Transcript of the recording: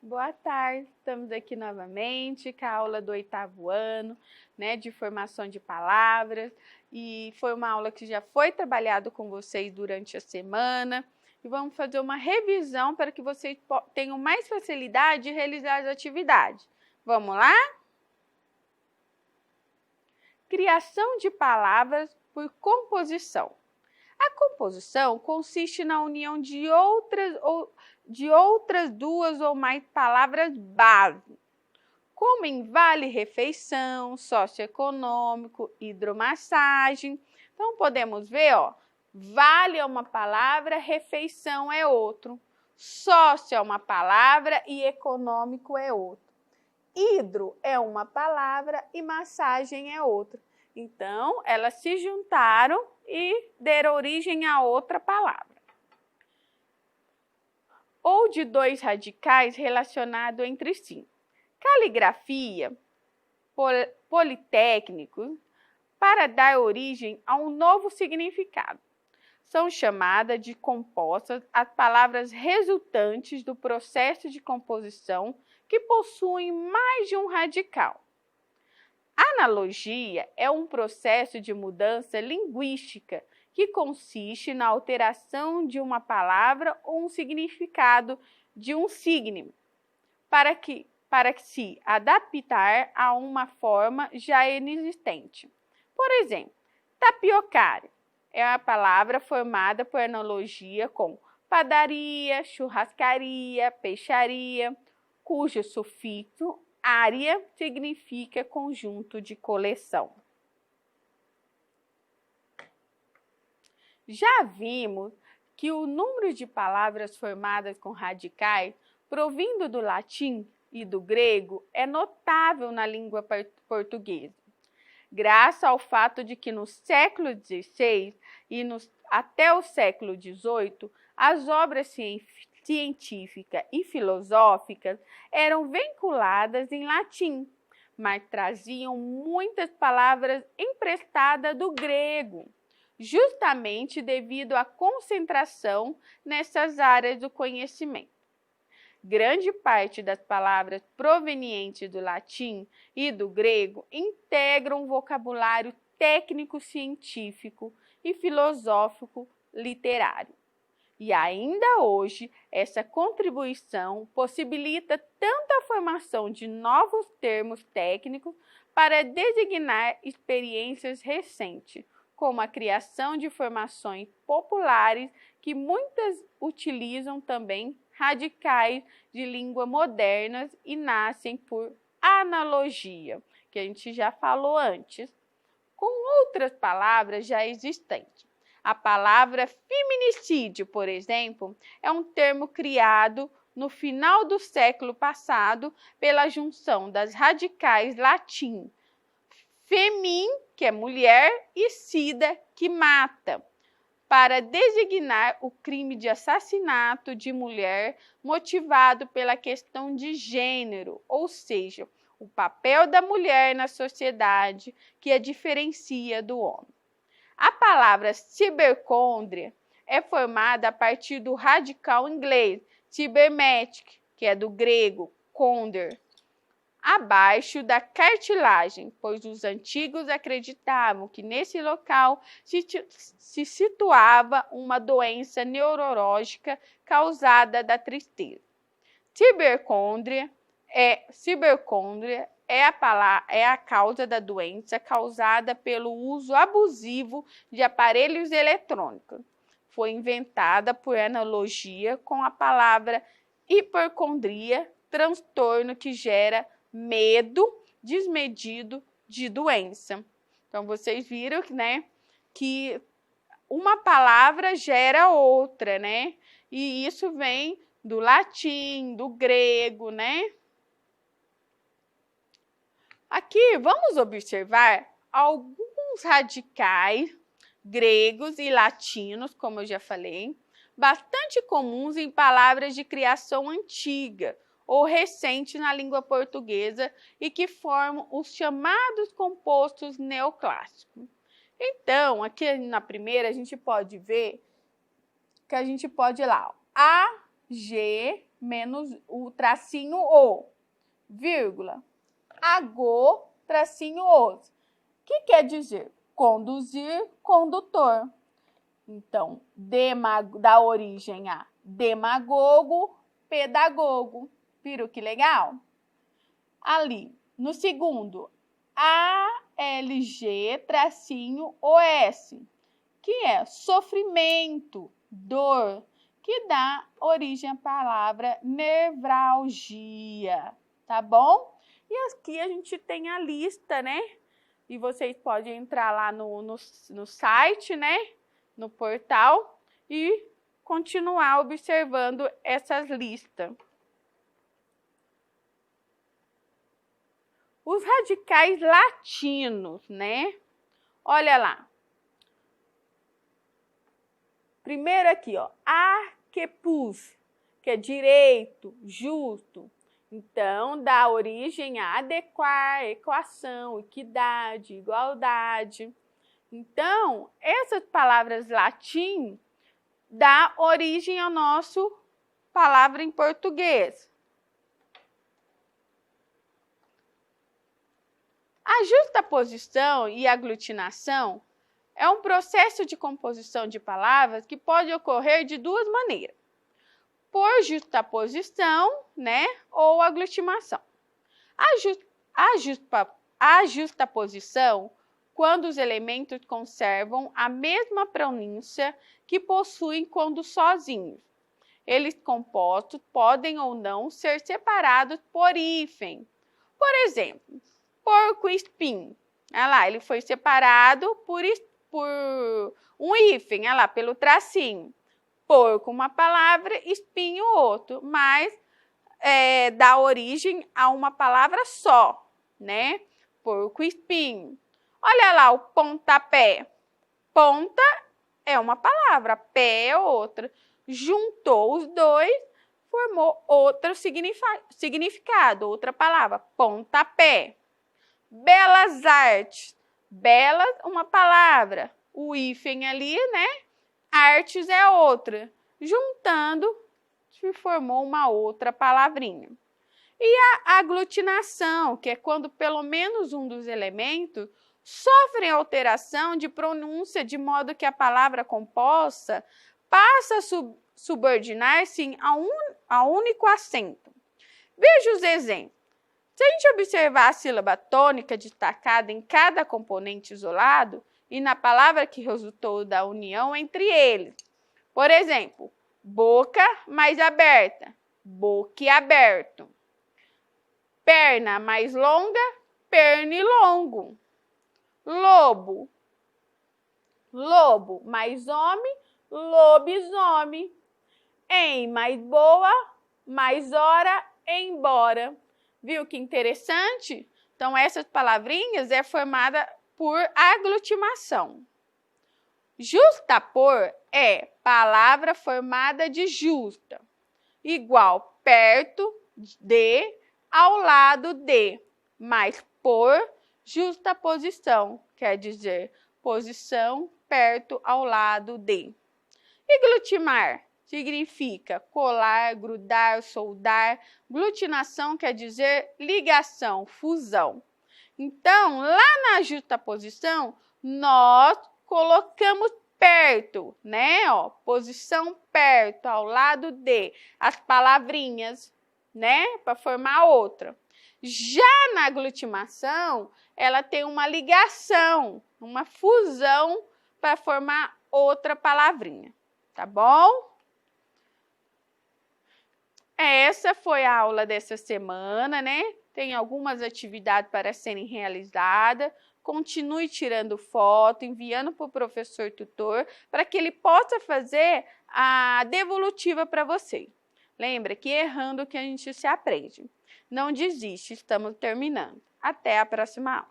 Boa tarde, estamos aqui novamente com a aula do 8º ano, né, de formação de palavras, e foi uma aula que já foi trabalhado com vocês durante a semana, e vamos fazer uma revisão para que vocês tenham mais facilidade de realizar as atividades. Vamos lá? Criação de palavras por composição. A composição consiste na união de outras duas ou mais palavras base, como em vale-refeição, socioeconômico, hidromassagem. Então, podemos ver, vale é uma palavra, refeição é outro, sócio é uma palavra e econômico é outro. Hidro é uma palavra e massagem é outra. Então, elas se juntaram e deram origem a outra palavra. Ou de dois radicais relacionados entre si. Caligrafia, politécnico, para dar origem a um novo significado. São chamadas de compostas as palavras resultantes do processo de composição que possuem mais de um radical. Analogia é um processo de mudança linguística que consiste na alteração de uma palavra ou um significado de um signo, para que se adaptar a uma forma já inexistente. Por exemplo, tapiocar é a palavra formada por analogia com padaria, churrascaria, peixaria, cujo sufixo área significa conjunto de coleção. Já vimos que o número de palavras formadas com radicais, provindo do latim e do grego, é notável na língua portuguesa, graças ao fato de que no século XVI e até o século XVIII, as obras científicas e filosóficas eram vinculadas em latim, mas traziam muitas palavras emprestadas do grego, justamente devido à concentração nessas áreas do conhecimento. Grande parte das palavras provenientes do latim e do grego integram um vocabulário técnico-científico e filosófico-literário. E ainda hoje, essa contribuição possibilita tanto a formação de novos termos técnicos para designar experiências recentes, como a criação de formações populares que muitas utilizam também radicais de língua modernas e nascem por analogia, que a gente já falou antes, com outras palavras já existentes. A palavra feminicídio, por exemplo, é um termo criado no final do século passado pela junção das radicais latim femin, que é mulher, e sida, que mata, para designar o crime de assassinato de mulher motivado pela questão de gênero, ou seja, o papel da mulher na sociedade que a diferencia do homem. A palavra cibercôndria é formada a partir do radical inglês cybernetic, que é do grego konder, abaixo da cartilagem, pois os antigos acreditavam que nesse local se situava uma doença neurológica causada da tristeza. Cibercôndria é a causa da doença causada pelo uso abusivo de aparelhos eletrônicos. Foi inventada por analogia com a palavra hipocondria, transtorno que gera medo desmedido de doença. Então, vocês viram, né, que uma palavra gera outra, né? E isso vem do latim, do grego, né? Aqui, vamos observar alguns radicais gregos e latinos, como eu já falei, bastante comuns em palavras de criação antiga ou recente na língua portuguesa e que formam os chamados compostos neoclássicos. Então, aqui na primeira, a gente pode ver que a gente pode ir lá, A, G, menos o tracinho o, vírgula. Agô, tracinho os. Que quer dizer? Conduzir, condutor. Então, dá origem a demagogo, pedagogo. Viram que legal? Ali, no segundo, ALG, tracinho OS, que é sofrimento, dor, que dá origem à palavra nevralgia, tá bom? E aqui a gente tem a lista, né? E vocês podem entrar lá no site, né? No portal e continuar observando essas listas. Os radicais latinos, né? Olha lá. Primeiro aqui, ó, arquepus, que é direito, justo. Então, dá origem a adequar, equação, equidade, igualdade. Então, essas palavras latim dá origem ao nosso palavra em português. A justaposição e aglutinação é um processo de composição de palavras que pode ocorrer de duas maneiras. Por justaposição, né, ou aglutinação. A justaposição, quando os elementos conservam a mesma pronúncia que possuem quando sozinhos. Eles compostos podem ou não ser separados por hífen. Por exemplo, porco-espinho. Olha lá, ele foi separado por um hífen, olha lá, pelo tracinho. Porco, uma palavra, espinho, outro, mas dá origem a uma palavra só, né? Porco-espinho. Olha lá o pontapé. Ponta é uma palavra, pé é outra. Juntou os dois, formou outro significado, outra palavra, pontapé. Belas artes. Belas, uma palavra. O hífen ali, né? Artes é outra. Juntando, se formou uma outra palavrinha. E a aglutinação, que é quando pelo menos um dos elementos sofrem alteração de pronúncia, de modo que a palavra composta passa a subordinar-se a único acento. Veja os exemplos. Se a gente observar a sílaba tônica destacada em cada componente isolado e na palavra que resultou da união entre eles. Por exemplo, boca mais aberta, boquiaberto. Perna mais longa, pernilongo. Lobo, lobo mais homem, lobisomem. Em mais boa, mais hora, embora. Viu que interessante? Então, essas palavrinhas é formada por aglutimação. Justapor é palavra formada de justa, igual perto de, ao lado de, mas por justaposição, quer dizer posição perto ao lado de. E glutimar significa colar, grudar, soldar. Glutinação quer dizer ligação, fusão. Então, lá na justaposição, nós colocamos perto, né? Ó, posição perto, ao lado de, as palavrinhas, né? Para formar outra. Já na aglutimação, ela tem uma ligação, uma fusão para formar outra palavrinha, tá bom? Essa foi a aula dessa semana, né? Tem algumas atividades para serem realizadas. Continue tirando foto, enviando para o professor tutor, para que ele possa fazer a devolutiva para você. Lembra que errando que a gente se aprende. Não desiste, estamos terminando. Até a próxima aula.